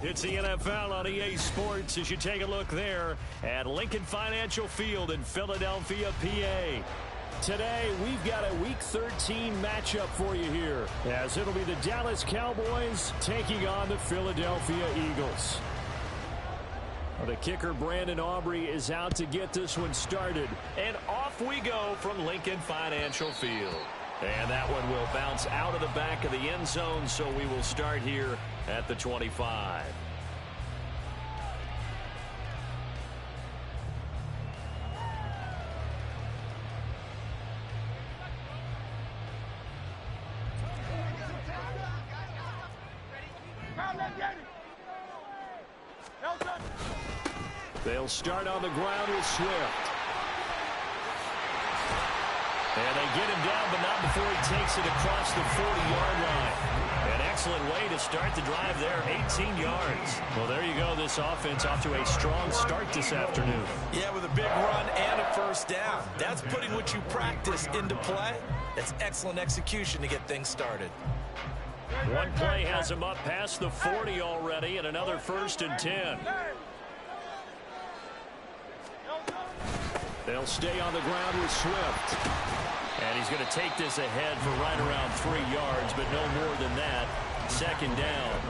It's the NFL on EA Sports as you take a look there at Lincoln Financial Field in Philadelphia, PA. Today, we've got a Week 13 matchup for you here, as it'll be the Dallas Cowboys taking on the Philadelphia Eagles. Well, the kicker, Brandon Aubrey, is out to get this one started. And off we go from Lincoln Financial Field. And that one will bounce out of the back of the end zone, so we will start here at the 25. They'll start on the ground with Swift. And they get him down, but not before he takes it across the 40-yard line. An excellent way to start the drive there, 18 yards. Well, there you go. This offense off to a strong start this afternoon. Yeah, with a big run and a first down. That's putting what you practice into play. That's excellent execution to get things started. One play has him up past the 40 already, and another 1st and 10. They'll stay on the ground with Swift. And he's going to take this ahead for right around 3 yards, but no more than that. 2nd down.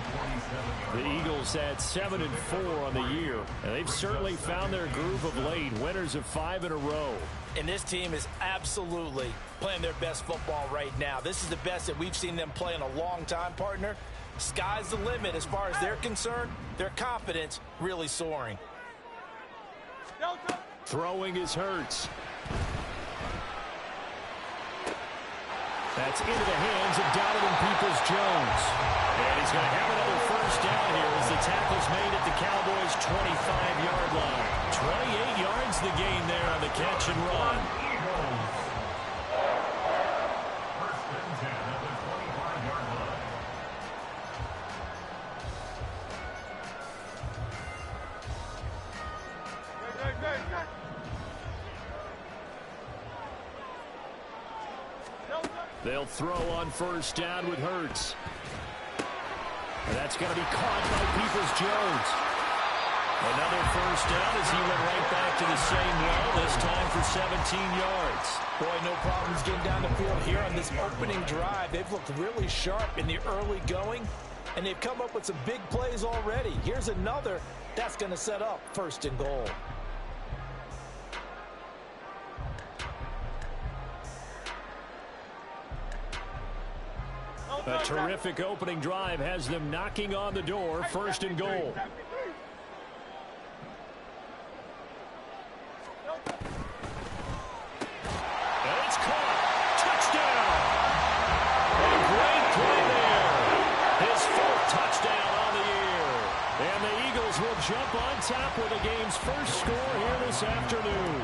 The Eagles had 7-4 on the year, and they've certainly found their groove of late, winners of 5 in a row. And this team is absolutely playing their best football right now. This is the best that we've seen them play in a long time, partner. Sky's the limit as far as they're concerned. Their confidence really soaring. Throwing is Hurts. That's into the hands of Donovan Peoples-Jones. And he's going to have another 1st down here as the tackle's made at the Cowboys' 25-yard line. 28 yards the gain there on the catch and run. They'll throw on 1st down with Hurts. And that's going to be caught by Peoples-Jones. Another 1st down as he went right back to the same well, this time for 17 yards. Boy, no problems getting down the field here on this opening drive. They've looked really sharp in the early going, and they've come up with some big plays already. Here's another that's going to set up 1st and goal. A terrific opening drive has them knocking on the door, 1st and goal. And it's caught. Touchdown! A great play there. His 4th touchdown on the year. And the Eagles will jump on top with the game's first score here this afternoon.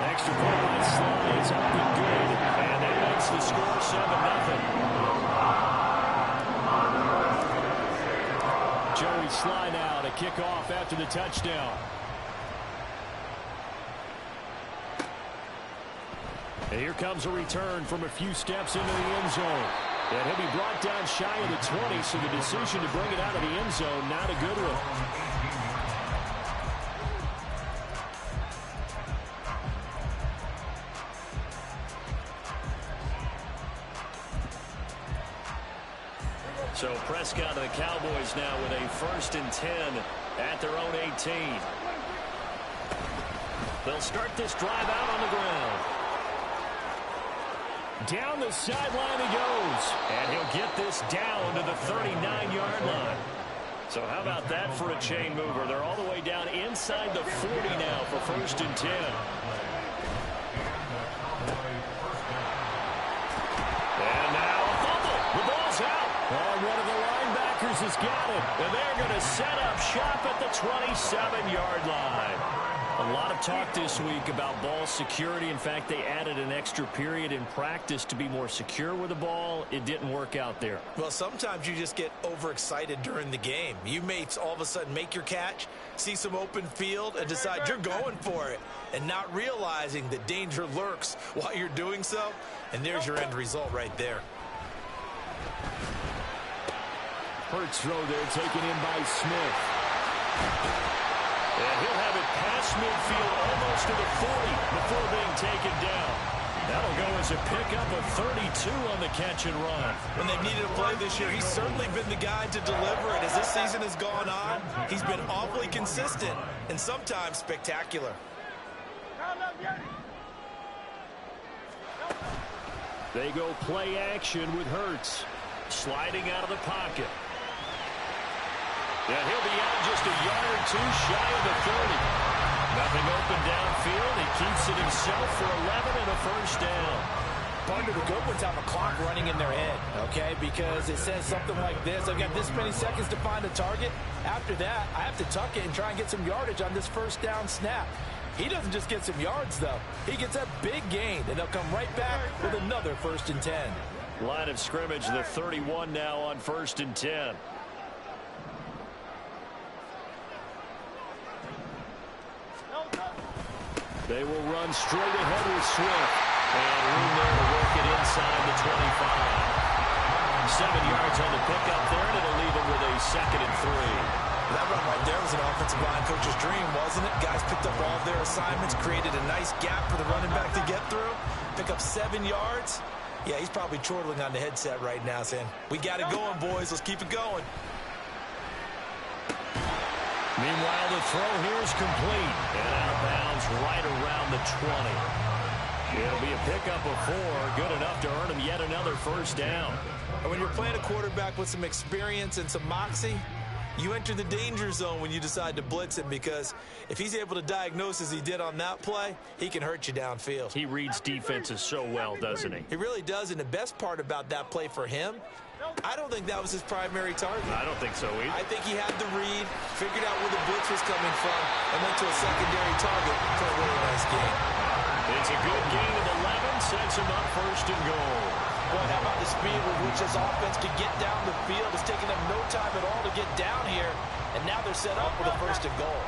Extra point line slide is up and good. And that makes the score 7-0. Joey Sly now to kick off after the touchdown. And here comes a return from a few steps into the end zone. And he'll be brought down shy of the 20, so the decision to bring it out of the end zone, not a good one. So Prescott and the Cowboys now with a 1st and 10 at their own 18. They'll start this drive out on the ground. Down the sideline he goes. And he'll get this down to the 39-yard line. So how about that for a chain mover? They're all the way down inside the 40 now for 1st and 10. And now a fumble. The ball's out. Oh, one of the linebackers has got it. And they're going to set up shop at the 27-yard line. A lot of talk this week about ball security. In fact, they added an extra period in practice to be more secure with the ball. It didn't work out there. Well, sometimes you just get overexcited during the game. You may all of a sudden make your catch, see some open field, and decide you're going for it, and not realizing that danger lurks while you're doing so. And there's your end result right there. Hurts throw there, taken in by Smith. And he'll have it past midfield, almost to the 40 before being taken down. That'll go as a pickup of 32 on the catch and run. When they've needed a play this year, he's certainly been the guy to deliver it. As this season has gone on, he's been awfully consistent and sometimes spectacular. They go play action with Hurts. Sliding out of the pocket. And he'll be out just a yard or two shy of the 30. Nothing open downfield. He keeps it himself for 11 and a first down. Partner, the good ones have a clock running in their head, okay? Because it says something like this. I've got this many seconds to find a target. After that, I have to tuck it and try and get some yardage on this first down snap. He doesn't just get some yards, though. He gets a big gain, and they'll come right back with another 1st and 10. Line of scrimmage, the 31 now on 1st and 10. They will run straight ahead with Swift. And room there to work it inside the 25. 7 yards on the pickup there, and it'll leave them with a 2nd and 3. That run right there was an offensive line coach's dream, wasn't it? Guys picked up all of their assignments, created a nice gap for the running back to get through, pick up 7 yards. Yeah, he's probably chortling on the headset right now saying, we got it going, boys. Let's keep it going. Meanwhile, the throw here is complete. And out of bounds right around the 20. It'll be a pickup of 4. Good enough to earn him yet another first down. And when you're playing a quarterback with some experience and some moxie, you enter the danger zone when you decide to blitz him, because if he's able to diagnose as he did on that play, he can hurt you downfield. He reads defenses so well, doesn't he? He really does, and the best part about that play for him, I don't think that was his primary target. I don't think so either. I think he had the read, figured out where the blitz was coming from, and went to a secondary target for a really nice game. It's a good gain of 11, sets him up 1st and goal. Well, how about the speed with which this offense could get down the field? It's taken them no time at all to get down here, and now they're set up with a 1st and goal.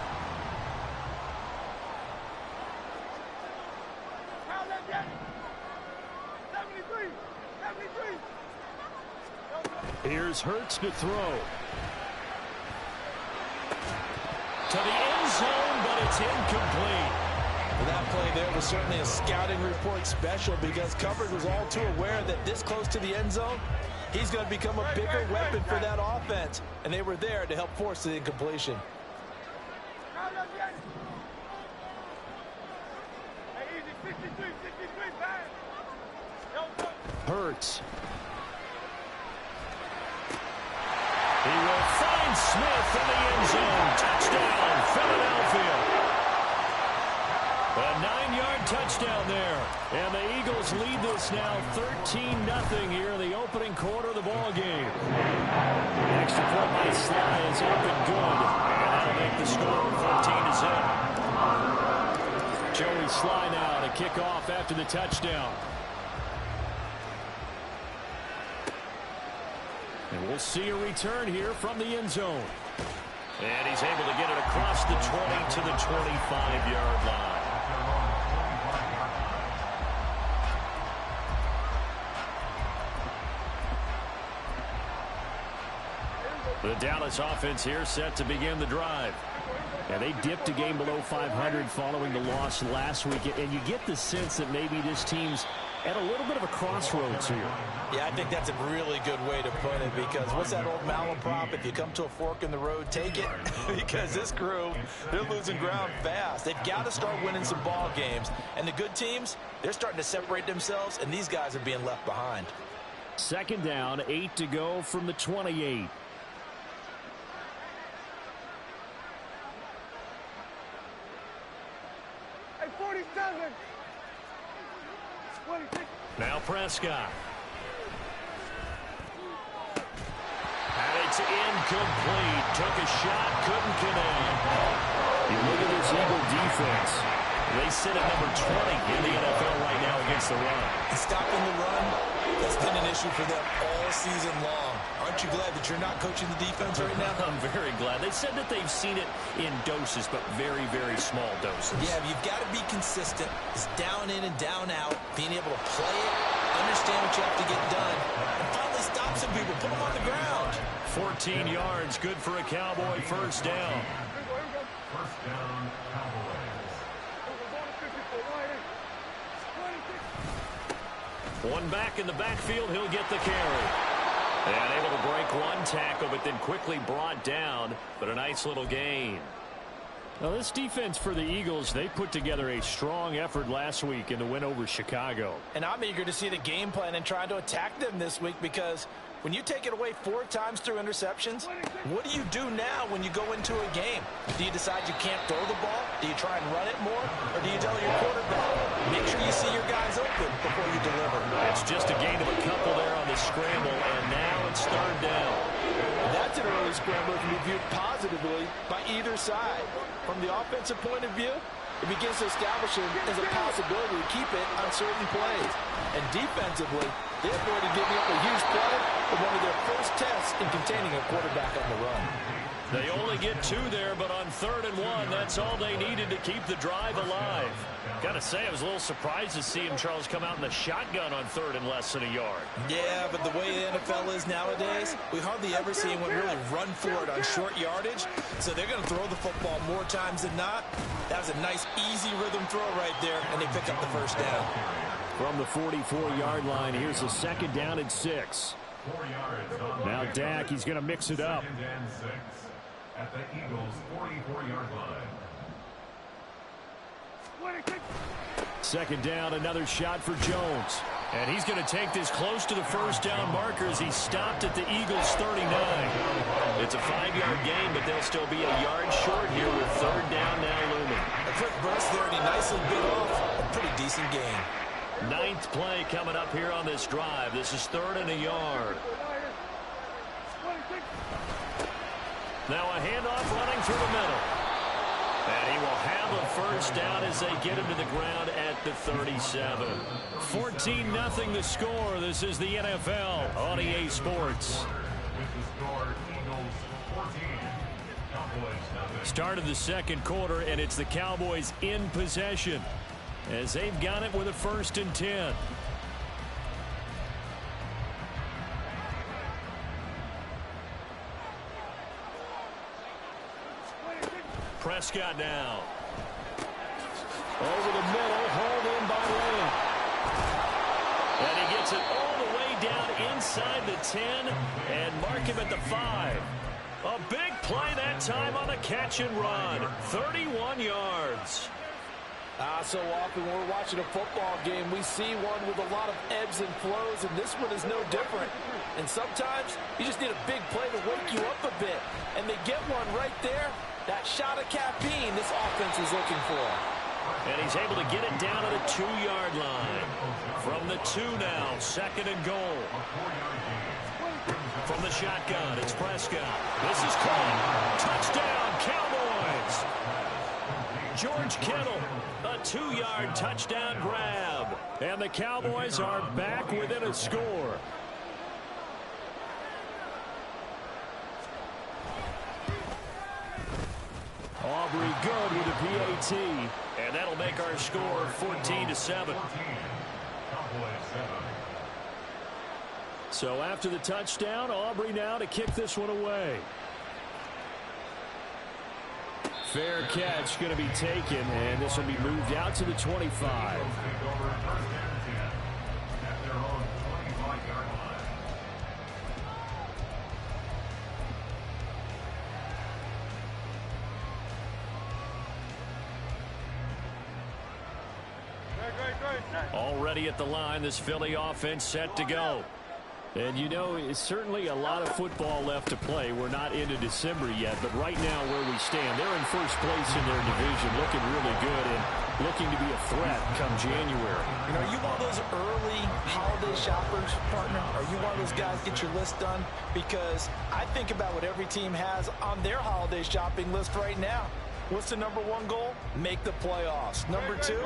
Here's Hurts to throw. To the end zone, but it's incomplete. That play there was certainly a scouting report special, because coverage was all too aware that this close to the end zone, he's going to become a bigger weapon for that offense. And they were there to help force the incompletion. Hurts. He will find Smith in the end zone. Touchdown, Philadelphia. A 9-yard touchdown there. And the Eagles lead this now 13-0 here in the opening quarter of the ball game. Extra point by Sly is up and good. And that'll make the score 14-0. Joey Sly now to kick off after the touchdown. And we'll see a return here from the end zone. And he's able to get it across the 20 to the 25-yard line. The Dallas offense here set to begin the drive. And they dipped a game below 500 following the loss last week. And you get the sense that maybe this team's at a little bit of a crossroads here. Yeah, I think that's a really good way to put it, because what's that old malaprop? If you come to a fork in the road, take it. Because this crew, they're losing ground fast. They've got to start winning some ball games. And the good teams, they're starting to separate themselves, and these guys are being left behind. 2nd down, 8 to go from the 28. Now Prescott. And it's incomplete. Took a shot, couldn't connect. You look at this Eagle defense. They sit at number 20 in the NFL right now against the run. And stopping the run, that's been an issue for them all season long. Aren't you glad that you're not coaching the defense right now? I'm very glad. They said that they've seen it in doses, but very, very small doses. Yeah, you've got to be consistent. It's down in and down out, being able to play it, understand what you have to get done, and finally stop some people, put them on the ground. 14 yards, good for a Cowboy first down. First down, Cowboys. One back in the backfield, he'll get the carry. And able to break one tackle, but then quickly brought down, but a nice little gain. Now, this defense for the Eagles, they put together a strong effort last week in the win over Chicago. And I'm eager to see the game plan and try to attack them this week, because when you take it away 4 times through interceptions, what do you do now when you go into a game? Do you decide you can't throw the ball? Do you try and run it more? Or do you tell your quarterback, make sure you see your guys open before you deliver? It's just a gain of a couple there on the scramble, and now it's third down. That's an early scramble that can be viewed positively by either side. From the offensive point of view, it begins to establish him as a possibility to keep it on certain plays. And defensively, they avoided giving up a huge play for one of their first tests in containing a quarterback on the run. They only get 2 there, but on 3rd and 1, that's all they needed to keep the drive alive. Got to say, I was a little surprised to see him, Charles, come out in the shotgun on 3rd and less than a yard. Yeah, but the way the NFL is nowadays, we hardly ever see anyone really run for it on short yardage. So they're going to throw the football more times than not. That was a nice, easy rhythm throw right there, and they pick up the first down. From the 44-yard line, here's a 2nd down and 6. 4 yards. Now Dak, he's going to mix it up. 2nd and 6 at the Eagles' 44-yard line. 2nd down, another shot for Jones. And he's going to take this close to the first down marker as he stopped at the Eagles' 39. It's a 5-yard gain, but they'll still be a yard short here with 3rd down now looming. A quick burst there, and he nicely bit off a pretty decent gain. 9th play coming up here on this drive. This is 3rd and a yard. Now a handoff running through the middle. And he will have a first down as they get him to the ground at the 37. 14-0 the score. This is the NFL on EA Sports. Start of the 2nd quarter, and it's the Cowboys in possession as they've got it with a 1st and 10. Prescott now. Over the middle, hauled in by Lane. And he gets it all the way down inside the 10 and mark him at the 5. A big play that time on the catch and run. 31 yards. So often when we're watching a football game, we see one with a lot of ebbs and flows, and this one is no different. And sometimes you just need a big play to wake you up a bit. And they get one right there. That shot of caffeine this offense was looking for. And he's able to get it down to the 2-yard line. From the 2 now, 2nd and goal. From the shotgun, it's Prescott. This is caught. Touchdown, Cowboys. George Kittle, a 2-yard touchdown grab. And the Cowboys are back within a score. Aubrey good with a PAT. And that'll make our score 14-7. So after the touchdown, Aubrey now to kick this one away. Fair catch going to be taken, and this will be moved out to the 25. Already at the line, this Philly offense set to go. And you know, it's certainly a lot of football left to play. We're not into December yet, but right now where we stand, they're in first place in their division, looking really good and looking to be a threat come January. You know, are you one of those early holiday shoppers, partner? Are you one of those guys get your list done? Because I think about what every team has on their holiday shopping list right now. What's the number one goal? Make the playoffs. Number two,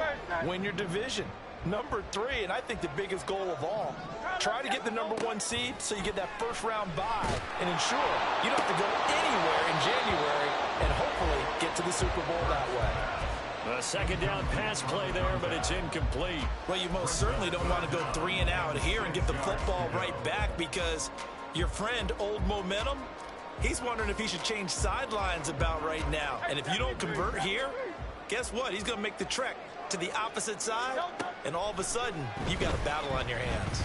win your division. Number three, and I think the biggest goal of all, try to get the number one seed so you get that first round bye and ensure you don't have to go anywhere in January and hopefully get to the Super Bowl that way. A second down pass play there, but it's incomplete. Well, you most certainly don't want to go 3 and out here and get the football right back, because your friend, Old Momentum, he's wondering if he should change sidelines about right now. And if you don't convert here, guess what? He's going to make the trek to the opposite side, and all of a sudden, you've got a battle on your hands.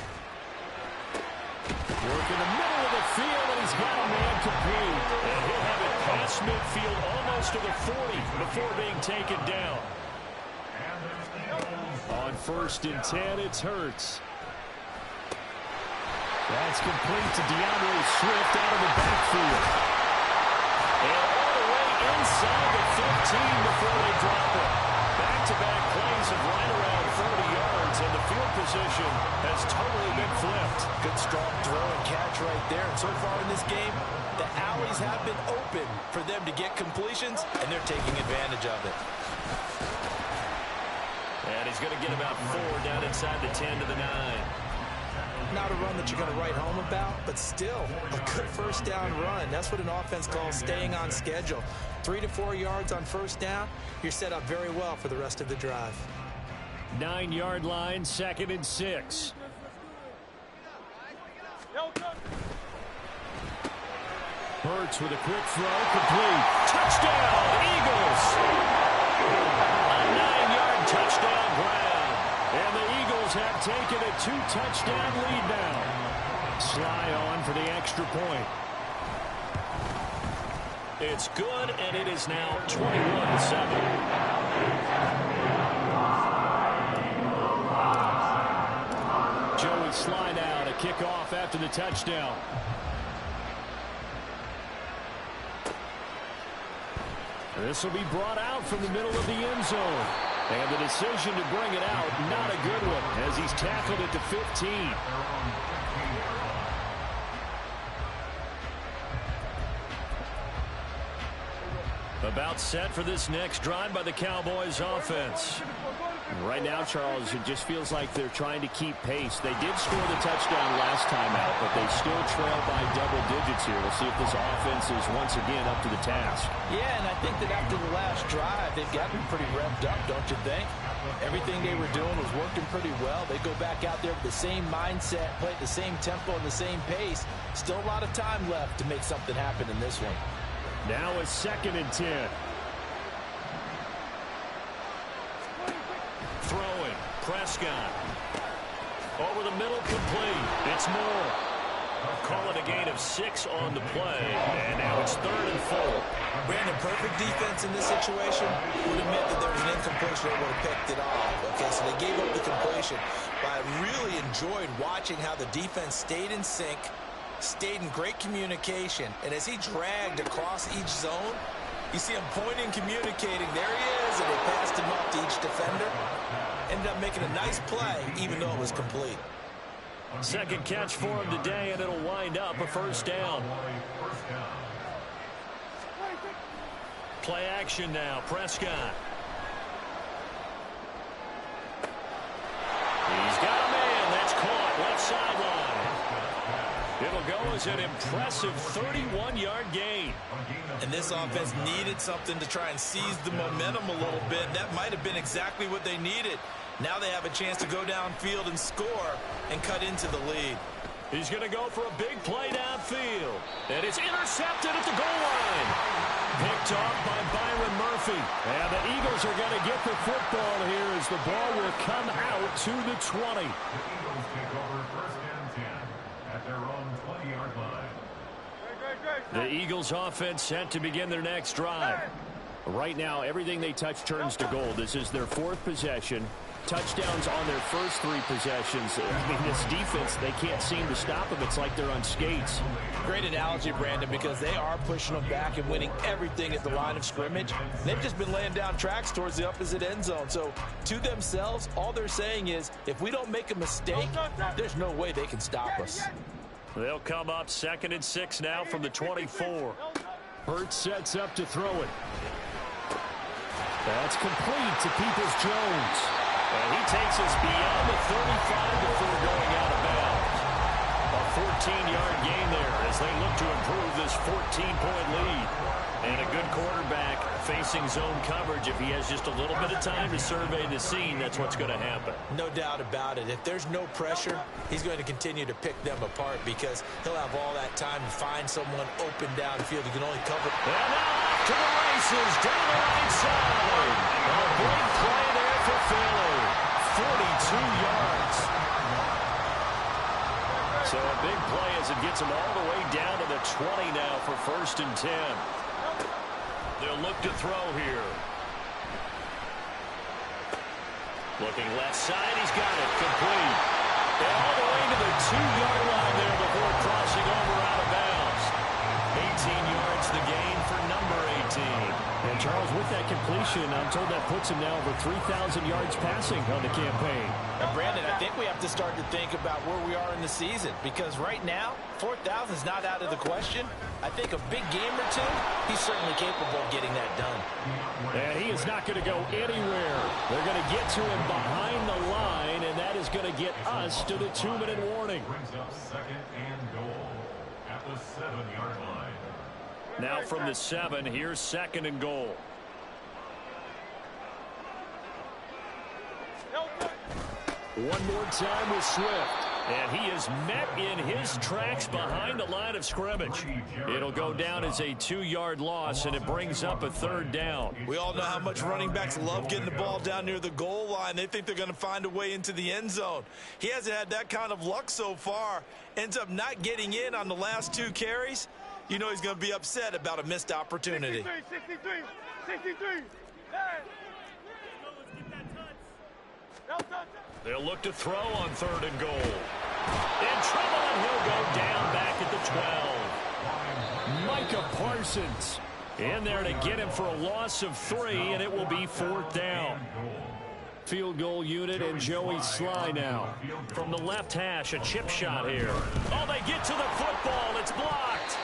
Work in the middle of the field, and he's got a man complete. And he'll have it past midfield almost to the 40 before being taken down. On 1st and 10, it's Hurts. That's complete to DeAndre Swift out of the backfield. And all the way inside the 15 before they drop it. Back-to-back plays of right around 40 yards, and the field position has totally been flipped. Good strong throw and catch right there. And so far in this game, the alleys have been open for them to get completions, and they're taking advantage of it. And he's going to get about 4 down inside the 10 to the 9. Not a run that you're going to write home about, but still a good first down run. That's what an offense calls staying on schedule. 3 to 4 yards on first down, you're set up very well for the rest of the drive. 9-yard line, 2nd and 6. Hurts with a quick throw, complete. Touchdown, Eagles! A 9-yard touchdown grab. And the Eagles have taken a 2-touchdown lead now. Sly on for the extra point. It's good, and it is now 21-7. Joey Sly now to kick off after the touchdown. This will be brought out from the middle of the end zone. And the decision to bring it out, not a good one, as he's tackled it to 15. About set for this next drive by the Cowboys offense. Right now, Charles, it just feels like they're trying to keep pace. They did score the touchdown last time out, but they still trail by double digits here. We'll see if this offense is once again up to the task. Yeah, and I think that after the last drive, they've gotten pretty revved up, don't you think? Everything they were doing was working pretty well. They go back out there with the same mindset, play at the same tempo and the same pace. Still a lot of time left to make something happen in this one. Now a 2nd and 10. Throwing. Prescott. Over the middle, complete. It's Moore. Call it a gain of 6 on the play. And now it's 3rd and 4. Brandon, perfect defense in this situation would admit that there was an incompletion. They would have picked it off. Okay, so they gave up the completion. But I really enjoyed watching how the defense stayed in sync, stayed in great communication, and as he dragged across each zone, you see him pointing, communicating. There he is, and they passed him up to each defender. Ended up making a nice play, even though it was complete. Second catch for him today, and it'll wind up a 1st down. Play action now, Prescott. He's got a man. That's caught left sideline. It'll go as an impressive 31-yard gain. And this offense needed something to try and seize the momentum a little bit. That might have been exactly what they needed. Now they have a chance to go downfield and score and cut into the lead. He's going to go for a big play downfield. And it's intercepted at the goal line. Picked off by Byron Murphy. And the Eagles are going to get the football here as the ball will come out to the 20. The Eagles take over 1st and 10 at their own 20-yard line. The Eagles offense set to begin their next drive. Right now, everything they touch turns to gold. This is their 4th possession. Touchdowns on their first 3 possessions. I mean, this defense, they can't seem to stop them. It's like they're on skates. Great analogy, Brandon, because they are pushing them back and winning everything at the line of scrimmage. They've just been laying down tracks towards the opposite end zone. So, to themselves, all they're saying is, if we don't make a mistake, there's no way they can stop us. They'll come up 2nd and 6 now from the 24. Hurts sets up to throw it. That's complete to Peoples-Jones. And he takes us beyond the 35 before going out of bounds. A 14-yard gain there as they look to improve this 14-point lead. And a good quarterback facing zone coverage. If he has just a little bit of time to survey the scene, that's what's going to happen. No doubt about it. If there's no pressure, he's going to continue to pick them apart because he'll have all that time to find someone open downfield. He can only cover. And now off to the races down the right side. A big play there for Philly. 42 yards. So a big play as it gets him all the way down to the 20 now for 1st and 10. They'll look to throw here. Looking left side, he's got it complete. And all the way to the 2-yard line there before crossing over out of bounds. 18 yards the gain for number 18. And Charles, with that completion, I'm told that puts him now over 3,000 yards passing on the campaign. And Brandon, I think we have to start to think about where we are in the season because right now, 4,000 is not out of the question. I think a big game or two, he's certainly capable of getting that done. And he is not going to go anywhere. They're going to get to him behind the line, and that is going to get us to the 2-minute warning. Brings up 2nd and goal at the 7-yard line. Now from the 7, here's 2nd and goal. One more time with Swift. And he is met in his tracks behind the line of scrimmage. It'll go down as a 2-yard loss, and it brings up a 3rd down. We all know how much running backs love getting the ball down near the goal line. They think they're going to find a way into the end zone. He hasn't had that kind of luck so far. Ends up not getting in on the last 2 carries. You know he's going to be upset about a missed opportunity. 63. They'll look to throw on 3rd and goal. In trouble, and he'll go down back at the 12. Micah Parsons in there to get him for a loss of 3, and it will be 4th down. Field goal unit and Joey Sly now. From the left hash, a chip shot here. Oh, they get to the football. It's blocked.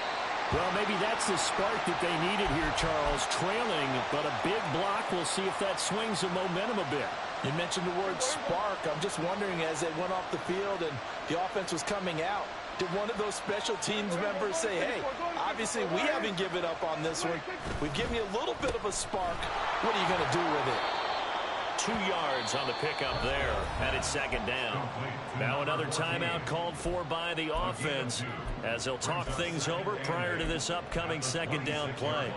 Well, maybe that's the spark that they needed here, Charles. Trailing, but a big block. We'll see if that swings the momentum a bit. You mentioned the word spark. I'm just wondering, as they went off the field and the offense was coming out, did one of those special teams members say, hey, obviously we haven't given up on this one. We've given you a little bit of a spark. What are you going to do with it? 2 yards on the pickup there, and it's 2nd down. Now another timeout called for by the offense as they'll talk things over prior to this upcoming 2nd down play.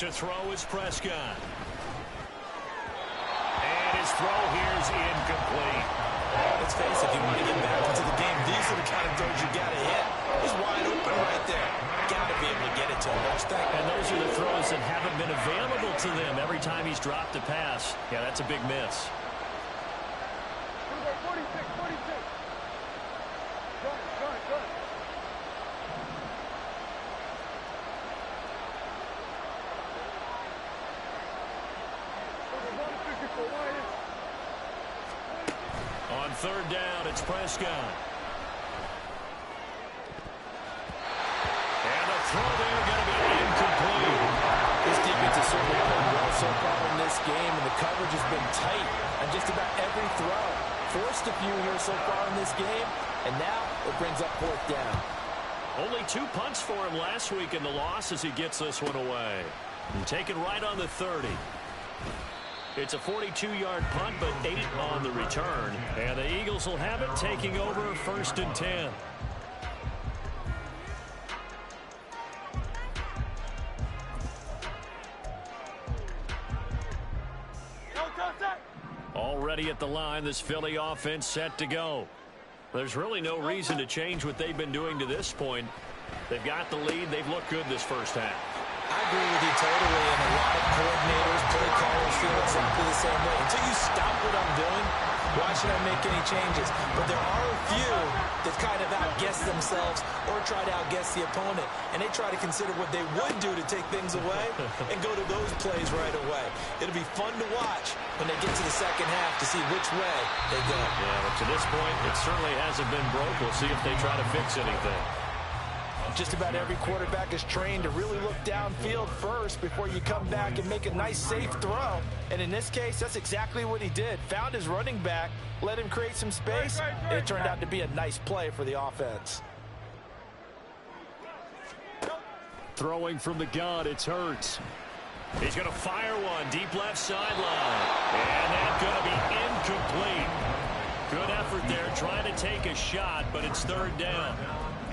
To throw is Prescott. And his throw here is incomplete. Let's face it, if you want to get back into the game, these are the kind of throws you got to hit. He's wide open right there. Got to be able to get it to him, don't you think? And those are the throws that haven't been available to them every time he's dropped a pass. Yeah, that's a big miss. 46. Go. On 3rd down, it's Prescott. And the throw there going to be incomplete. This defense has certainly played well so far in this game, and the coverage has been tight on just about every throw. Forced a few here so far in this game, and now it brings up 4th down. Only 2 punts for him last week in the loss as he gets this one away. And taken right on the 30. It's a 42-yard punt, but 8 on the return. And the Eagles will have it, taking over 1st and 10. Already at the line, this Philly offense set to go. There's really no reason to change what they've been doing to this point. They've got the lead. They've looked good this first half. I agree with you totally, and a lot of coordinators, play callers feel exactly the same way. Until you stop what I'm doing, Why should I make any changes? But there are a few that kind of outguess themselves or try to outguess the opponent. And they try to consider what they would do to take things away and go to those plays right away. It'll be fun to watch when they get to the second half to see which way they go. Yeah, but to this point, it certainly hasn't been broke. We'll see if they try to fix anything. Just about every quarterback is trained to really look downfield first before you come back and make a nice, safe throw. And in this case, that's exactly what he did. Found his running back, let him create some space, and it turned out to be a nice play for the offense. Throwing from the gun, it's Hurts. He's going to fire one deep left sideline. And that's going to be incomplete. Good effort there, trying to take a shot, but it's third down.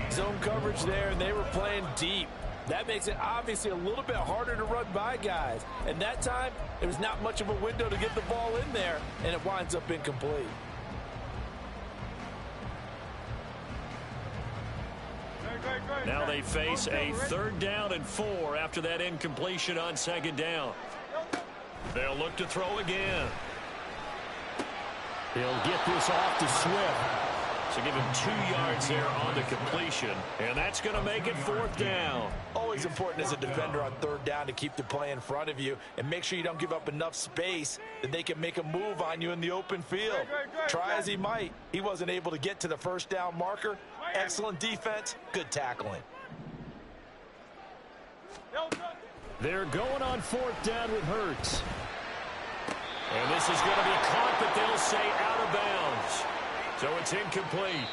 Zone coverage there, and they were playing deep. That makes it obviously a little bit harder to run by guys. And that time, there was not much of a window to get the ball in there, and it winds up incomplete. Now they face a 3rd down and 4 after that incompletion on 2nd down. They'll look to throw again. He'll get this off to Swift. So give him 2 yards there on the completion, and that's going to make it 4th down. Always important as a defender on 3rd down to keep the play in front of you and make sure you don't give up enough space that they can make a move on you in the open field. Try as he might, he wasn't able to get to the 1st down marker. Excellent defense, good tackling. They're going on 4th down with Hurts. And this is going to be caught, but they'll say out of bounds. So it's incomplete.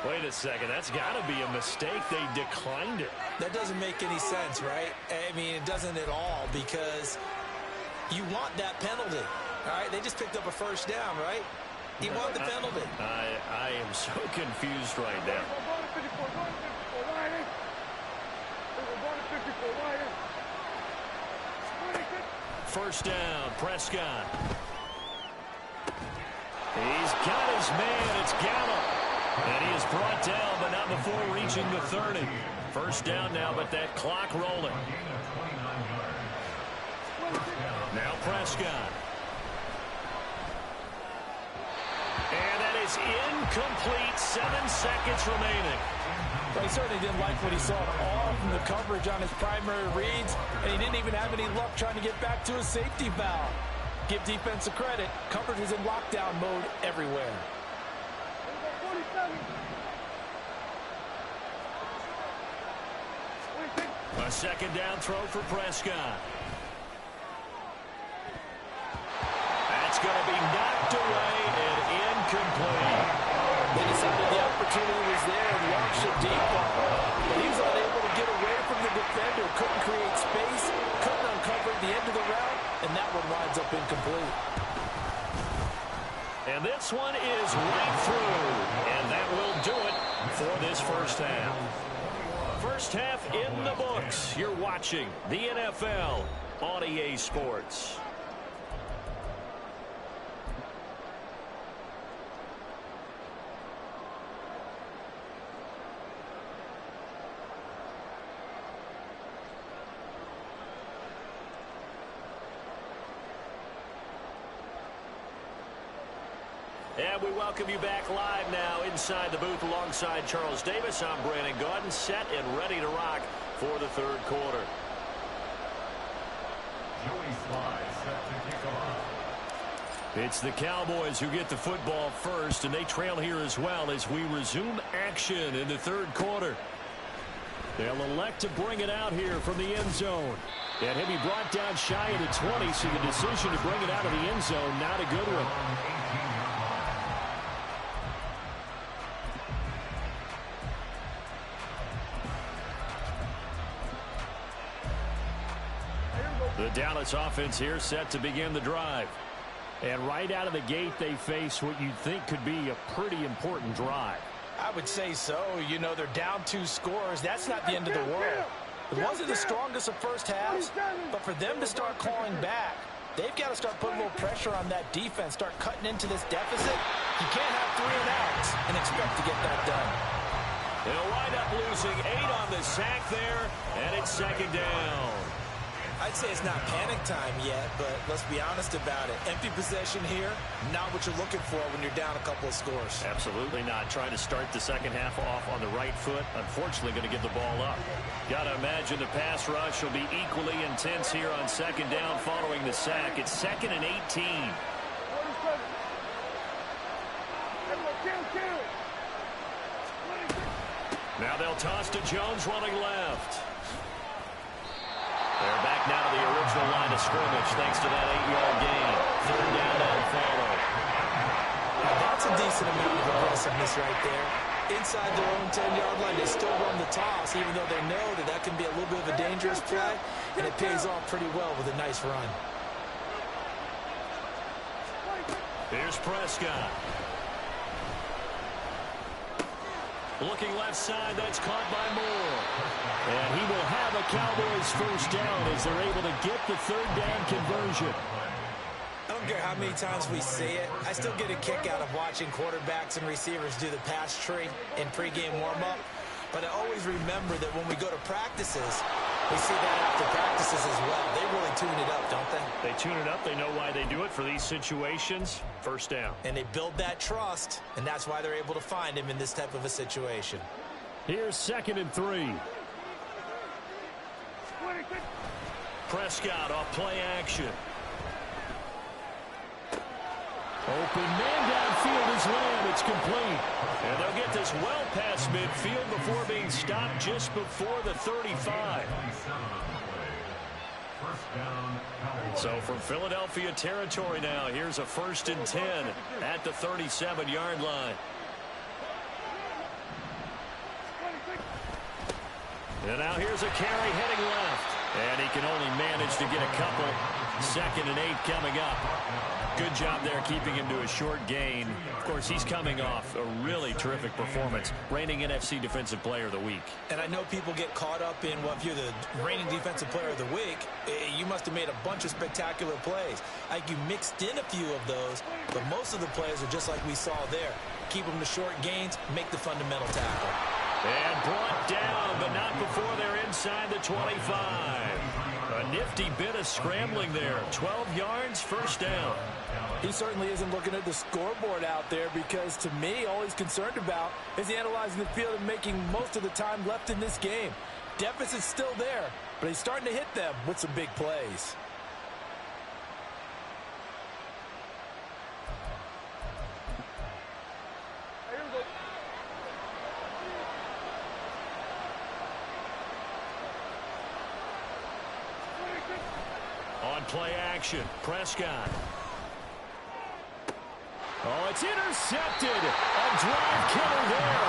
Wait a second, that's got to be a mistake. They declined it. That doesn't make any sense, right? I mean, it doesn't at all, because you want that penalty. All right, they just picked up a 1st down, right? You want the penalty. I am so confused right now. 1st down, Prescott. He's got his man. It's Gallup. And he is brought down, but not before reaching the 30. 1st down now, but that clock rolling. Now Prescott. And that is incomplete. 7 seconds remaining. Well, he certainly didn't like what he saw at all from the coverage on his primary reads, and he didn't even have any luck trying to get back to his safety valve. Give defense a credit. Coverage is in lockdown mode everywhere. A 2nd down throw for Prescott. That's going to be knocked away and incomplete. They decided the opportunity was there and launched a deep ball. But he was unable to get away from the defender. Couldn't create space. Couldn't uncover the end of the route. And that one winds up incomplete. And this one is right through. And that will do it for this 1st half. 1st half in the books. You're watching the NFL on EA Sports. And we welcome you back live now inside the booth alongside Charles Davis. I'm Brandon Gaudin, set and ready to rock for the 3rd quarter. Joey Sly set to kick off. It's the Cowboys who get the football first, and they trail here as well as we resume action in the 3rd quarter. They'll elect to bring it out here from the end zone. And he'll be brought down shy of the 20, so the decision to bring it out of the end zone, not a good one. The Dallas offense here set to begin the drive. And right out of the gate, they face what you'd think could be a pretty important drive. I would say so. You know, they're down 2 scores. That's not the end of the world. It wasn't the strongest of 1st halves, but for them to start clawing back, they've got to start putting a little pressure on that defense, start cutting into this deficit. You can't have 3 and outs and expect to get that done. They'll wind up losing 8 on the sack there, and it's 2nd down. I'd say it's not panic time yet, but let's be honest about it. Empty possession here, not what you're looking for when you're down a couple of scores. Absolutely not. Trying to start the second half off on the right foot. Unfortunately, going to give the ball up. Got to imagine the pass rush will be equally intense here on second down following the sack. It's 2nd and 18. Now they'll toss to Jones running left. They're back now to the original line of scrimmage thanks to that 8-yard gain. Third down and follow. Now that's a decent amount of aggressiveness right there. Inside their own 10-yard line, they still run the toss, even though they know that that can be a little bit of a dangerous play, and it pays off pretty well with a nice run. Here's Prescott. Looking left side, that's caught by Moore. And he will have a Cowboys first down as they're able to get the third down conversion. I don't care how many times we see it. I still get a kick out of watching quarterbacks and receivers do the pass tree in pregame warm-up. But I always remember that when we go to practices, we see that after practices as well. They really tune it up, don't they? They tune it up. They know why they do it for these situations. First down. And they build that trust, and that's why they're able to find him in this type of a situation. Here's 2nd and 3. Prescott off play action. Open man downfield is Lamb. It's complete. And they'll get this well past midfield before being stopped just before the 35. So from Philadelphia territory now, here's a 1st and 10 at the 37-yard line. And now here's a carry heading left. And he can only manage to get a couple. 2nd and 8 coming up. Good job there keeping him to a short gain. Of course, he's coming off a really terrific performance. Reigning NFC Defensive Player of the Week. And I know people get caught up in, well, if you're the reigning Defensive Player of the Week, you must have made a bunch of spectacular plays. Like you mixed in a few of those, but most of the plays are just like we saw there. Keep them to short gains, make the fundamental tackle. And brought down, but not before they're inside the 25. A nifty bit of scrambling there. 12 yards, first down. He certainly isn't looking at the scoreboard out there because, to me, all he's concerned about is analyzing the field and making most of the time left in this game. Deficit's still there, but he's starting to hit them with some big plays. On play action, Prescott. Oh, it's intercepted. A drive killer there.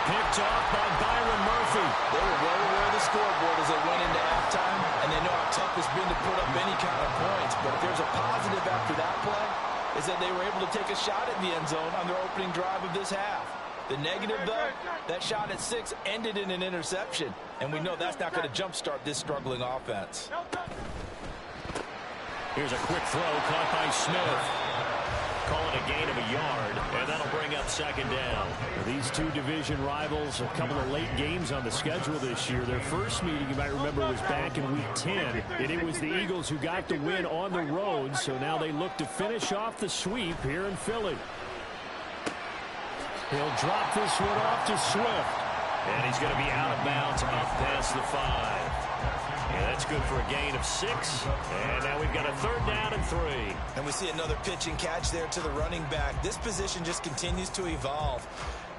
Picked off by Byron Murphy. They were well aware of the scoreboard as they went into halftime, and they know how tough it's been to put up any kind of points. But if there's a positive after that play, is that they were able to take a shot at the end zone on their opening drive of this half. The negative, though, that shot at 6 ended in an interception, and we know that's not going to jumpstart this struggling offense. Here's a quick throw caught by Smith. Call it a gain of a yard, and that'll bring up 2nd down. These two division rivals, a couple of late games on the schedule this year. Their first meeting, you might remember, was back in Week 10, and it was the Eagles who got the win on the road, so now they look to finish off the sweep here in Philly. He'll drop this one off to Swift, and he's going to be out of bounds up past the 5. Yeah, that's good for a gain of 6. And now we've got a 3rd down and 3. And we see another pitch and catch there to the running back. This position just continues to evolve.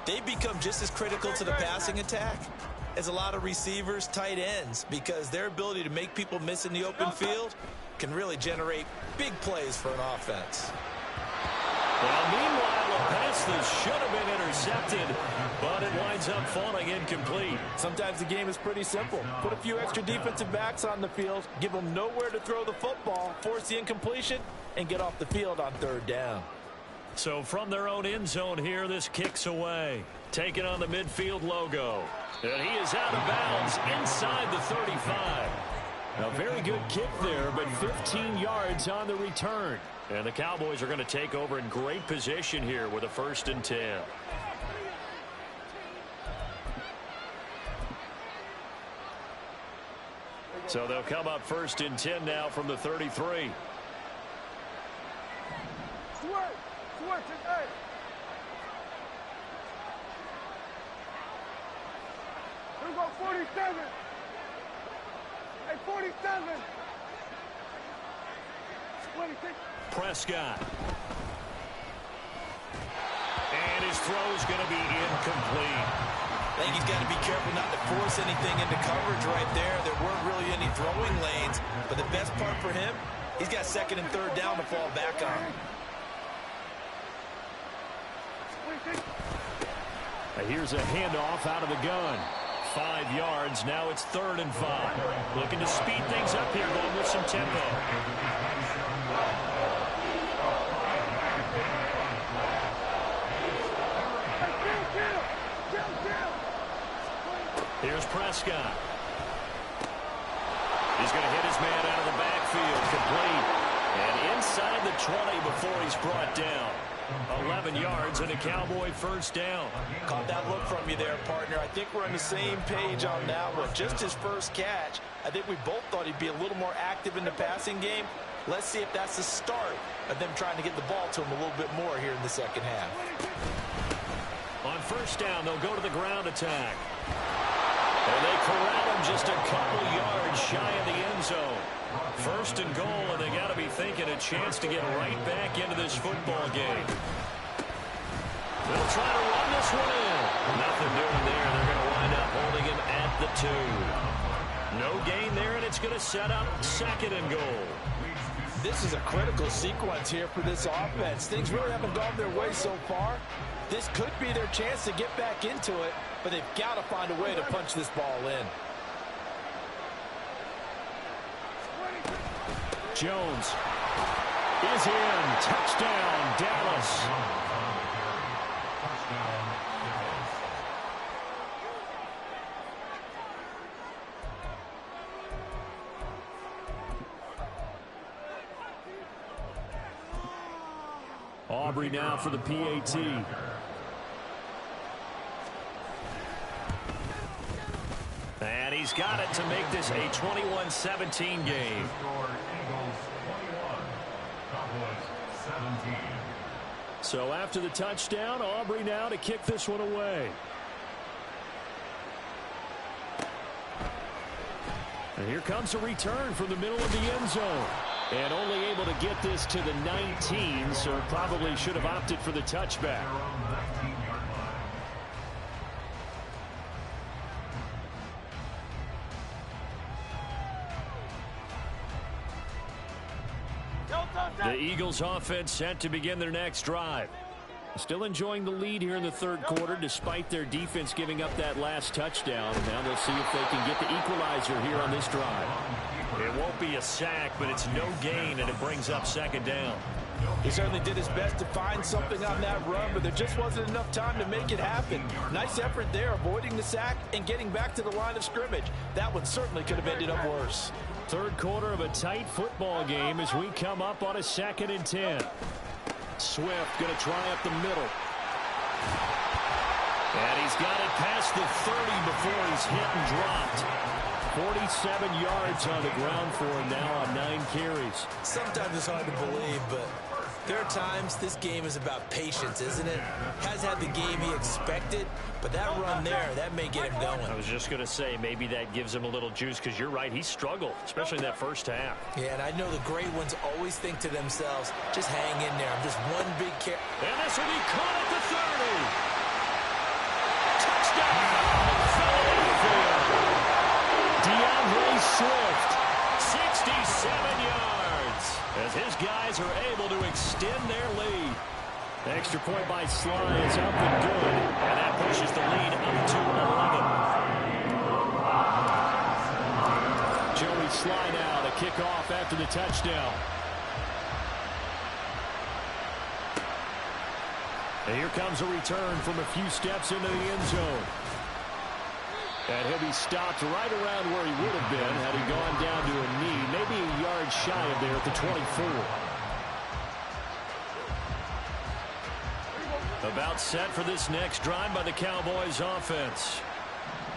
They've become just as critical to the passing attack as a lot of receivers, tight ends, because their ability to make people miss in the open field can really generate big plays for an offense. Well, meanwhile, a pass that should have been intercepted, but it winds up falling incomplete. Sometimes the game is pretty simple. Put a few extra defensive backs on the field, give them nowhere to throw the football, force the incompletion, and get off the field on 3rd down. So from their own end zone here, this kicks away. Taking on the midfield logo. And he is out of bounds inside the 35. A very good kick there, but 15 yards on the return. And the Cowboys are going to take over in great position here with a 1st and 10. So they'll come up 1st and 10 now from the 33. Switch, hey. Here we go, 47. Hey, 47. 26. Prescott. And his throw's going to be incomplete. I think he's got to be careful not to force anything into coverage right there. There weren't really any throwing lanes, but the best part for him, he's got 2nd and 3rd down to fall back on. Here's a handoff out of the gun. 5 yards. Now it's 3rd and 5. Looking to speed things up here, going with some tempo. Here's Prescott. He's going to hit his man out of the backfield, complete. And inside the 20 before he's brought down. 11 yards and a Cowboy 1st down. Caught that look from you there, partner. I think we're on the same page on that one. Just his first catch. I think we both thought he'd be a little more active in the passing game. Let's see if that's the start of them trying to get the ball to him a little bit more here in the 2nd half. On 1st down, they'll go to the ground attack. And they corral him just a couple yards shy of the end zone. 1st and goal, and they got to be thinking a chance to get right back into this football game. They'll try to run this one in. Nothing doing there. They're going to wind up holding him at the 2. No gain there, and it's going to set up 2nd and goal. This is a critical sequence here for this offense. Things really haven't gone their way so far. This could be their chance to get back into it, but they've got to find a way to punch this ball in. Jones is in. Touchdown, Dallas. Aubrey now for the PAT. And he's got it to make this a 21-17 game. So after the touchdown, Aubrey now to kick this one away. And here comes a return from the middle of the end zone. And only able to get this to the 19, so probably should have opted for the touchback. The Eagles offense set to begin their next drive. Still enjoying the lead here in the 3rd quarter despite their defense giving up that last touchdown. Now they'll see if they can get the equalizer here on this drive. It won't be a sack, but it's no gain, and it brings up 2nd down. He certainly did his best to find something on that run, but there just wasn't enough time to make it happen. Nice effort there, avoiding the sack and getting back to the line of scrimmage. That one certainly could have ended up worse. 3rd quarter of a tight football game as we come up on a 2nd and 10. Swift going to try up the middle. And he's got it past the 30 before he's hit and dropped. 47 yards on the ground for him now on 9 carries. Sometimes it's hard to believe, but there are times this game is about patience, isn't it? Has had the game he expected, but that run there, that may get him going. I was just going to say, maybe that gives him a little juice, because you're right, he struggled, especially in that 1st half. Yeah, and I know the great ones always think to themselves, just hang in there. I'm just one big carry. And this will be caught at the 30. Touchdown, Philadelphia. DeAndre Swift, 67 yards, as his guys are able to extend their lead. Extra point by Sly is up and good, and that pushes the lead up to 11. Joey Sly now to kick off after the touchdown. And here comes a return from a few steps into the end zone. And he'll be stopped right around where he would have been had he gone down to a knee, maybe a yard shy of there at the 24. About set for this next drive by the Cowboys offense.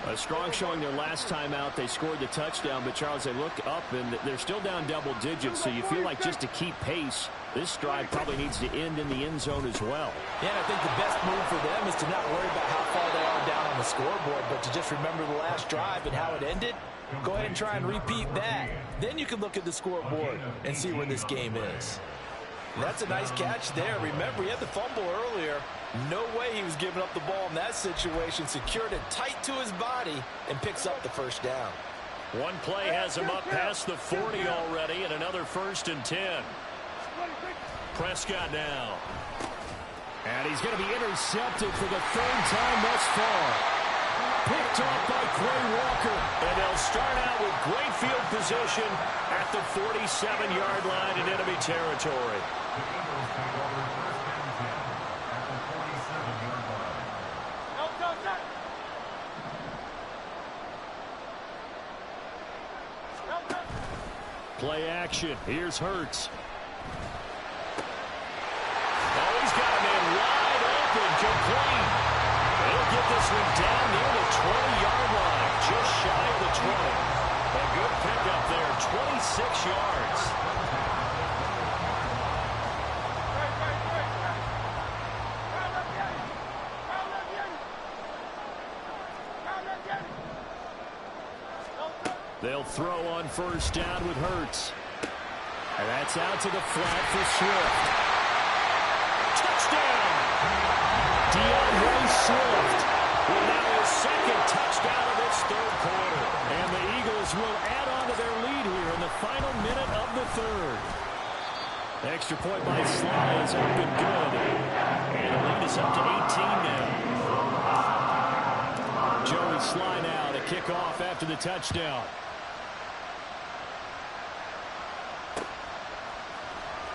A strong showing their last time out. They scored the touchdown, but Charles, they look up and they're still down double digits, so you feel like just to keep pace, this drive probably needs to end in the end zone as well. Yeah, and I think the best move for them is to not worry about how far they are down on the scoreboard, but to just remember the last drive and how it ended. Go ahead and try and repeat that. Then you can look at the scoreboard and see where this game is. That's a nice catch there. Remember, he had the fumble earlier. No way he was giving up the ball in that situation. Secured it tight to his body and picks up the first down. One play has him up past the 40 already, and another 1st and 10. Prescott now. And he's going to be intercepted for the 3rd time thus far. Picked off by Quay Walker. And they'll start out with great field position at the 47-yard line in enemy territory. The Eagles take over 1st and 10 at the 47-yard line. Play action. Here's Hurts. Oh, he's got a man wide open, complete. They'll get this one down near the 20-yard line, just shy of the 20. A good pickup there, 26 yards. They'll throw on 1st down with Hurts. And that's out to the flat for Swift. Touchdown! DeAndre Swift with now his 2nd touchdown of this 3rd quarter. And the Eagles will add on to their lead here in the final minute of the 3rd. Extra point by Sly is up and good. And the lead is up to 18 now. Joey Sly now to kick off after the touchdown.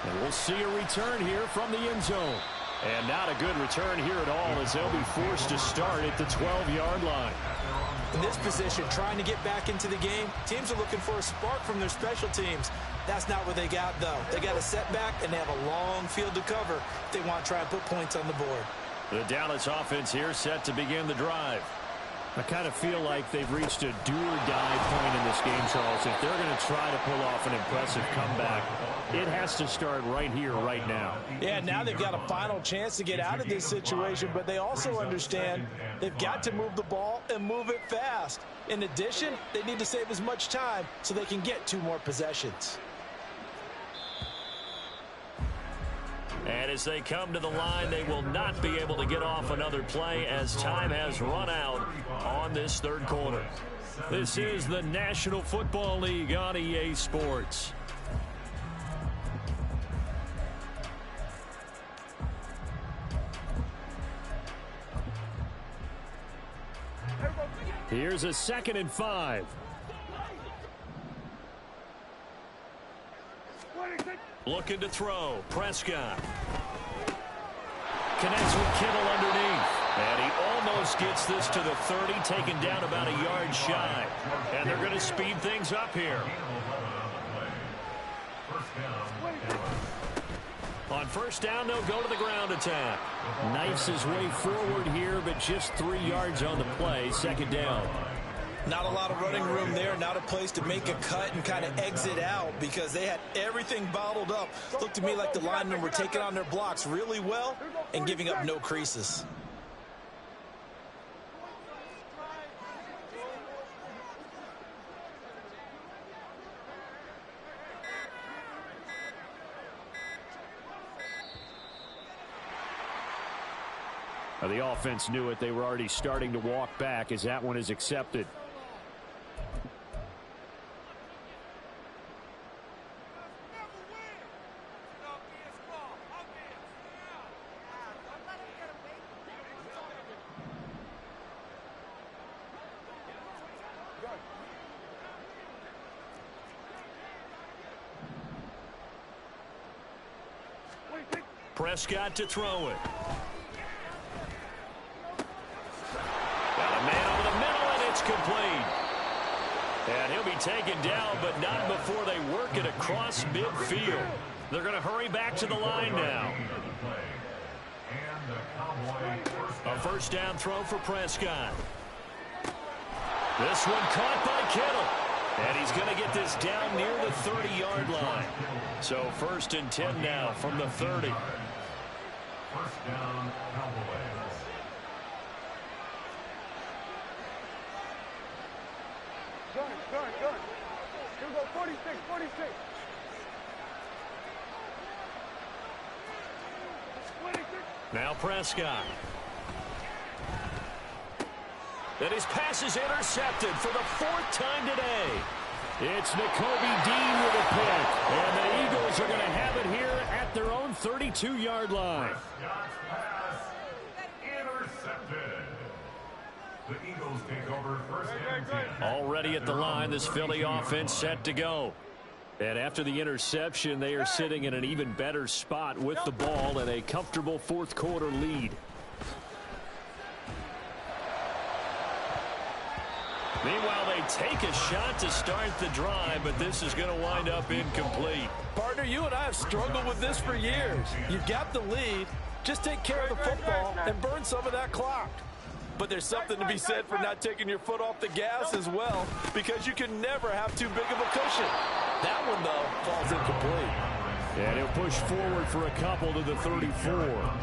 And we'll see a return here from the end zone. And not a good return here at all, as they'll be forced to start at the 12-yard line. In this position, trying to get back into the game, teams are looking for a spark from their special teams. That's not what they got, though. They got a setback, and they have a long field to cover if they want to try and put points on the board. The Dallas offense here set to begin the drive. I kind of feel like they've reached a do-or-die point in this game, Charles. If they're going to try to pull off an impressive comeback, it has to start right here, right now. Yeah, now they've got a final chance to get out of this situation, but they also understand they've got to move the ball and move it fast. In addition, they need to save as much time so they can get 2 more possessions. And as they come to the line, they will not be able to get off another play as time has run out on this 3rd quarter. This is the National Football League on EA Sports. Here's a 2nd and 5. Looking to throw. Prescott. Connects with Kittle underneath. And he almost gets this to the 30, taken down about a yard shy. And they're going to speed things up here. On 1st down, they'll go to the ground attack. Knifes his way forward here, but just 3 yards on the play. 2nd down. Not a lot of running room there, not a place to make a cut and kind of exit out because they had everything bottled up. Looked to me like the linemen were taking on their blocks really well and giving up no creases. The offense knew it. They were already starting to walk back as that one is accepted. Prescott to throw it. Got a man over the middle, and it's complete. And he'll be taken down, but not before they work it across midfield. They're going to hurry back to the line now. A 1st down throw for Prescott. This one caught by Kittle. And he's going to get this down near the 30-yard line. So 1st and 10 now from the 30. First down, Cowboys. Good. Here we go, 46, 46. 26. Now Prescott. And his pass is intercepted for the 4th time today. It's Nakobe Dean with a pick. And the Eagles are going to have it here at their own 32-yard line. Prescott's pass intercepted. The Eagles take over 1st and 10. Already at the line, this Philly offense set to go. And after the interception, they are sitting in an even better spot with the ball and a comfortable 4th quarter lead. Meanwhile, they take a shot to start the drive, but this is going to wind up incomplete. Partner, you and I have struggled with this for years. You've got the lead. Just take care of the football and burn some of that clock. But there's something to be said for not taking your foot off the gas as well, because you can never have too big of a cushion. That one, though, falls incomplete. And he'll push forward for a couple to the 34.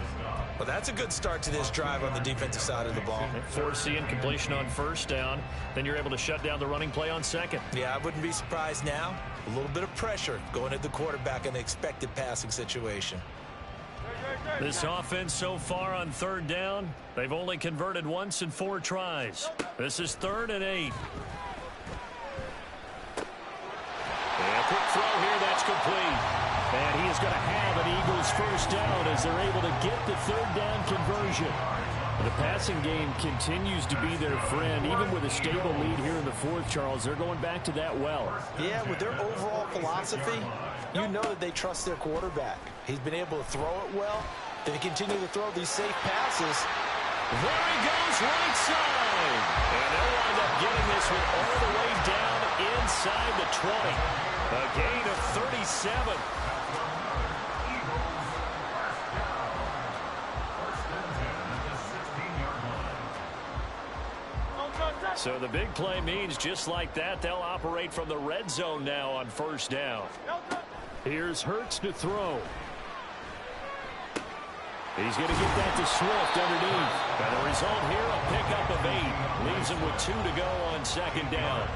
Well, that's a good start to this drive on the defensive side of the ball. Force the incompletion on 1st down. Then you're able to shut down the running play on 2nd. Yeah, I wouldn't be surprised now. A little bit of pressure going at the quarterback in the expected passing situation. This offense so far on 3rd down, they've only converted once in 4 tries. This is 3rd and 8. And a quick throw here, that's complete. And he is going to have an Eagles 1st down as they're able to get the 3rd down conversion. The passing game continues to be their friend. Even with a stable lead here in the 4th, Charles, they're going back to that well. Yeah, with their overall philosophy, you know that they trust their quarterback. He's been able to throw it well. They continue to throw these safe passes. There he goes, right side. And they'll wind up getting this one all the way down inside the 20. A gain of 37. So the big play means just like that, they'll operate from the red zone now on 1st down. Here's Hurts to throw. He's going to get that to Swift underneath. And the result here, a pickup of 8. Leaves him with 2 to go on 2nd down.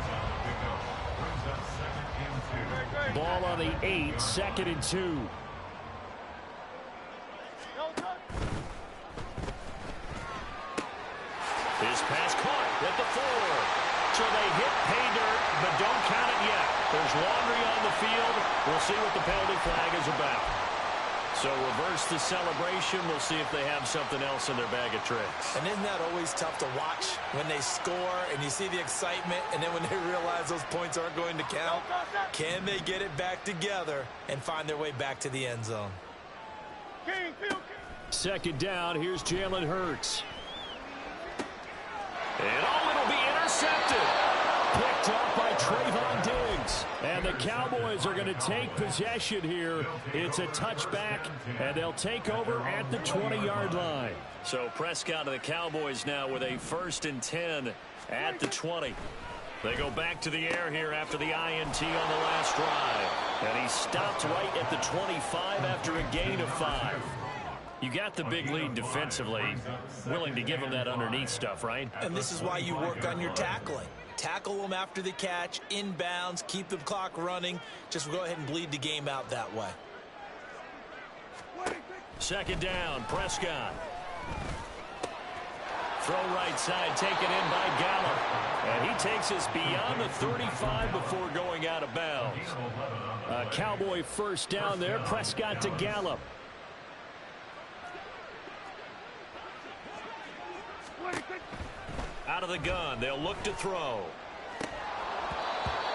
Ball on the 8, 2nd and 2. His pass caught at the 4. So they hit pay dirt, but don't count it yet. There's laundry on the field. We'll see what the penalty flag is about. So reverse the celebration. We'll see if they have something else in their bag of tricks. And isn't that always tough to watch when they score and you see the excitement, and then when they realize those points aren't going to count? Can they get it back together and find their way back to the end zone? 2nd down. Here's Jalen Hurts. And it'll be intercepted. Picked up by Trayvon Diggs. And the Cowboys are going to take possession here. It's a touchback, and they'll take over at the 20-yard line. So Prescott and the Cowboys now with a 1st and 10 at the 20. They go back to the air here after the INT on the last drive. And he stopped right at the 25 after a gain of 5. You got the big lead defensively, willing to give them that underneath stuff, right? And this is why you work on your tackling. Tackle them after the catch, inbounds, keep the clock running. Just go ahead and bleed the game out that way. 2nd down, Prescott. Throw right side, taken in by Gallup. And he takes us beyond the 35 before going out of bounds. A Cowboy 1st down there, Prescott to Gallup. Out of the gun, they'll look to throw.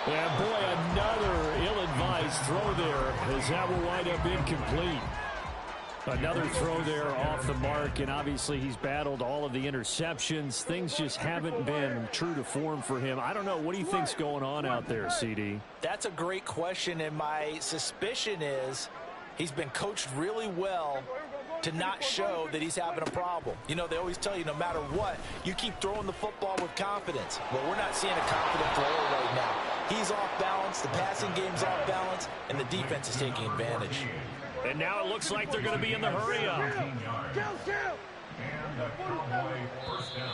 And boy, another ill-advised throw there, as that will wind up incomplete. Another throw there off the mark, and obviously he's battled all of the interceptions. Things just haven't been true to form for him. I don't know. What do you think's going on out there, CD? That's a great question, and my suspicion is he's been coached really well to not show that he's having a problem. You know, they always tell you no matter what, you keep throwing the football with confidence. Well, we're not seeing a confident thrower right now. He's off balance, the passing game's off balance, and the defense is taking advantage. And now it looks like they're going to be in the hurry up. And a Cowboy first down.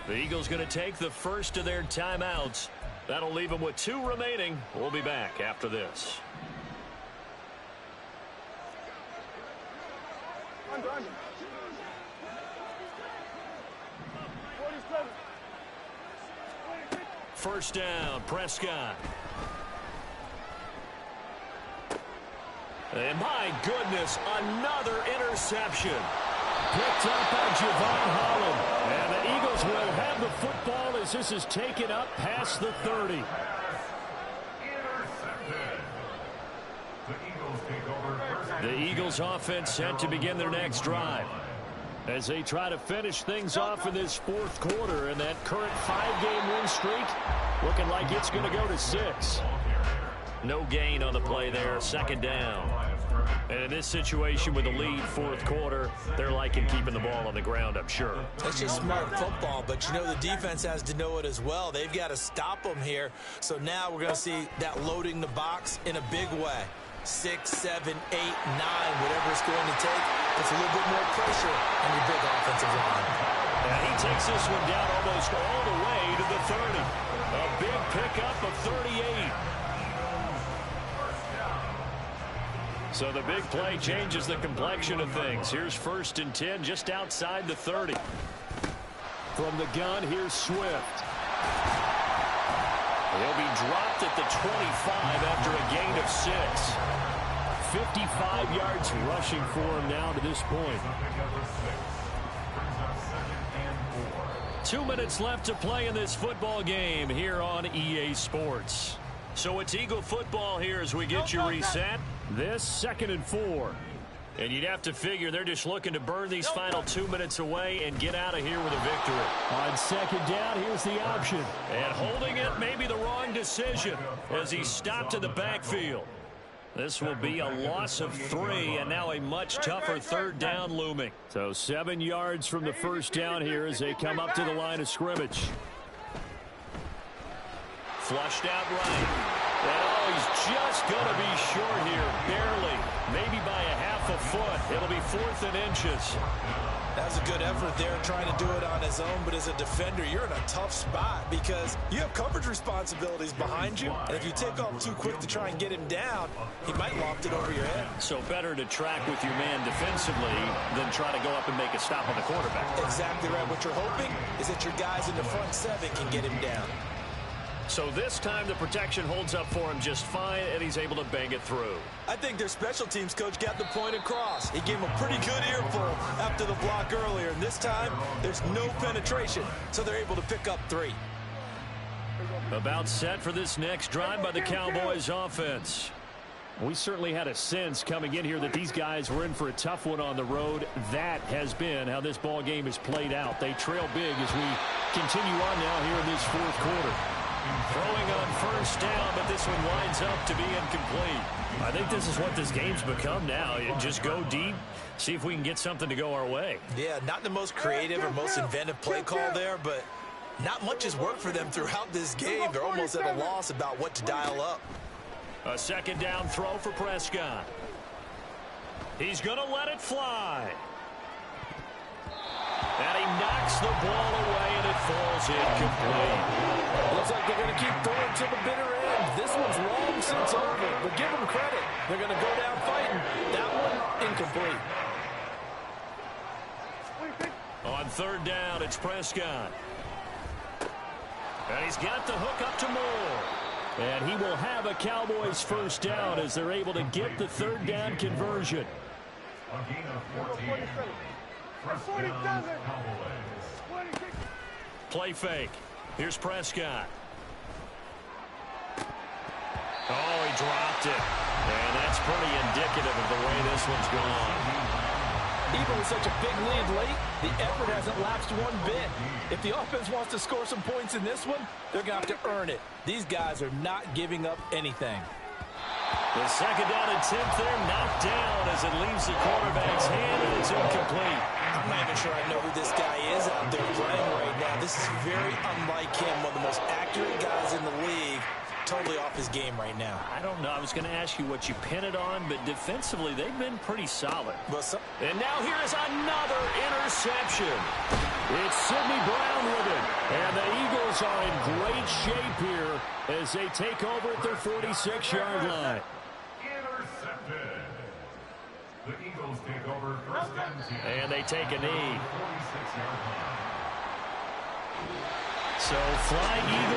The Eagles going to take the first of their timeouts. That'll leave them with 2 remaining. We'll be back after this. Under. 47. First down, Prescott. And my goodness, another interception. Picked up by Javon Holland. And the Eagles will have the football as this is taken up past the 30. Intercepted. The Eagles take over first. The Eagles offense set to begin their next drive as they try to finish things off in this 4th quarter, and that current 5-game win streak looking like it's going to go to 6. No gain on the play there, 2nd down. And in this situation with the lead 4th quarter, they're liking keeping the ball on the ground, I'm sure. That's just smart football, but you know the defense has to know it as well. They've got to stop them here. So now we're going to see that loading the box in a big way. 6, 7, 8, 9, whatever it's going to take. Puts a little bit more pressure on your big offensive line. And he takes this one down almost all the way to the 30. A big pickup of 38. So the big play changes the complexion of things. Here's 1st and 10 just outside the 30. From the gun, here's Swift. He'll be dropped at the 25 after a gain of 6. 55 yards rushing for him now to this point. 2 minutes left to play in this football game here on EA Sports. So it's Eagle football here as we get you reset. This 2nd and 4. And you'd have to figure they're just looking to burn these final 2 minutes away and get out of here with a victory. On 2nd down, here's the option. And holding it may be the wrong decision as he stopped in the backfield. This will be a loss of 3, and now a much tougher 3rd down looming. So 7 yards from the 1st down here as they come up to the line of scrimmage. Flushed out right. And he's just going to be short here, barely, maybe by a half a foot. It'll be 4th and inches. That was a good effort there trying to do it on his own, but as a defender, you're in a tough spot because you have coverage responsibilities behind you, and if you take off too quick to try and get him down, he might loft it over your head. So better to track with your man defensively than try to go up and make a stop on the quarterback. Exactly right. What you're hoping is that your guys in the front 7 can get him down. So this time the protection holds up for him just fine, and he's able to bang it through. I think their special teams coach got the point across. He gave him a pretty good earful after the block earlier, and this time there's no penetration, so they're able to pick up 3. About set for this next drive by the Cowboys offense. We certainly had a sense coming in here that these guys were in for a tough one on the road. That has been how this ball game is played out. They trail big as we continue on now here in this 4th quarter. Throwing on 1st down, but this one winds up to be incomplete. I think this is what this game's become now. You just go deep, see if we can get something to go our way. Yeah, not the most creative or most inventive play call there, but not much has worked for them throughout this game. They're almost at a loss about what to dial up. A 2nd down throw for Prescott. He's going to let it fly. And he knocks the ball away, and it falls incomplete. Looks like they're going to keep throwing to the bitter end. This one's long since over, but give them credit. They're going to go down fighting. That one, incomplete. On 3rd down, it's Prescott. And he's got the hook up to Moore. And he will have a Cowboys 1st down as they're able to get the 3rd down conversion. A gain of 14. First down, Cowboys. Play fake. Here's Prescott. Oh, he dropped it. And that's pretty indicative of the way this one's gone. Even with such a big lead late, the effort hasn't lapsed one bit. If the offense wants to score some points in this one, they're going to have to earn it. These guys are not giving up anything. The 2nd down and 10th there, knocked down as it leaves the quarterback's hand, and it's off his game right now. I don't know. I was going to ask you what you pin it on, but defensively, they've been pretty solid. And now here is another interception. It's Sidney Brown with it. And the Eagles are in great shape here as they take over at their 46-yard line. Intercepted. The Eagles take over first and 10. And they take a knee. 46-yard line. So Flying Eagles